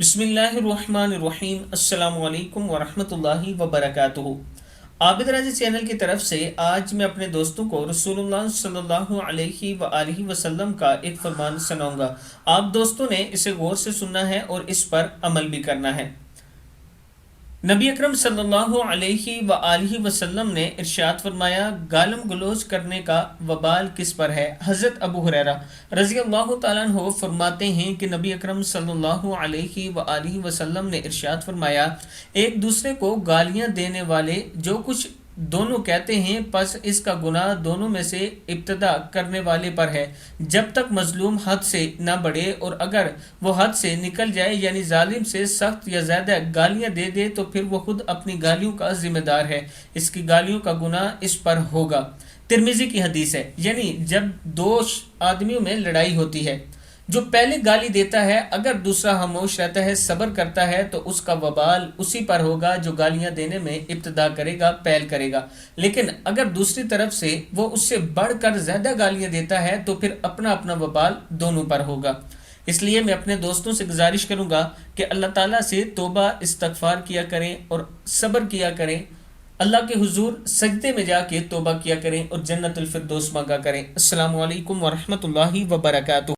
بسم اللہ الرحمن الرحیم۔ السلام علیکم ورحمۃ اللہ وبرکاتہ۔ عابد راضی چینل کی طرف سے آج میں اپنے دوستوں کو رسول اللہ صلی اللہ علیہ وآلہ وسلم کا ایک فرمان سناؤں گا۔ آپ دوستوں نے اسے غور سے سننا ہے اور اس پر عمل بھی کرنا ہے۔ نبی اکرم صلی اللہ علیہ وآلہ وسلم نے ارشاد فرمایا، گالم گلوچ کرنے کا وبال کس پر ہے؟ حضرت ابو ہریرہ رضی اللہ تعالیٰ عنہ فرماتے ہیں کہ نبی اکرم صلی اللہ علیہ وآلہ وسلم نے ارشاد فرمایا، ایک دوسرے کو گالیاں دینے والے جو کچھ دونوں کہتے ہیں پس اس کا گناہ دونوں میں سے ابتدا کرنے والے پر ہے، جب تک مظلوم حد سے نہ بڑھے، اور اگر وہ حد سے نکل جائے یعنی ظالم سے سخت یا زیادہ گالیاں دے دے تو پھر وہ خود اپنی گالیوں کا ذمہ دار ہے، اس کی گالیوں کا گناہ اس پر ہوگا۔ ترمذی کی حدیث ہے۔ یعنی جب دو آدمیوں میں لڑائی ہوتی ہے، جو پہلے گالی دیتا ہے اگر دوسرا خاموش رہتا ہے، صبر کرتا ہے، تو اس کا وبال اسی پر ہوگا جو گالیاں دینے میں ابتدا کرے گا، پہل کرے گا۔ لیکن اگر دوسری طرف سے وہ اس سے بڑھ کر زیادہ گالیاں دیتا ہے تو پھر اپنا اپنا وبال دونوں پر ہوگا۔ اس لیے میں اپنے دوستوں سے گزارش کروں گا کہ اللہ تعالیٰ سے توبہ استغفار کیا کریں اور صبر کیا کریں، اللہ کے حضور سجدے میں جا کے توبہ کیا کریں اور جنت الفردوس مانگا کریں۔ السلام علیکم ورحمۃ اللہ وبرکاتہ۔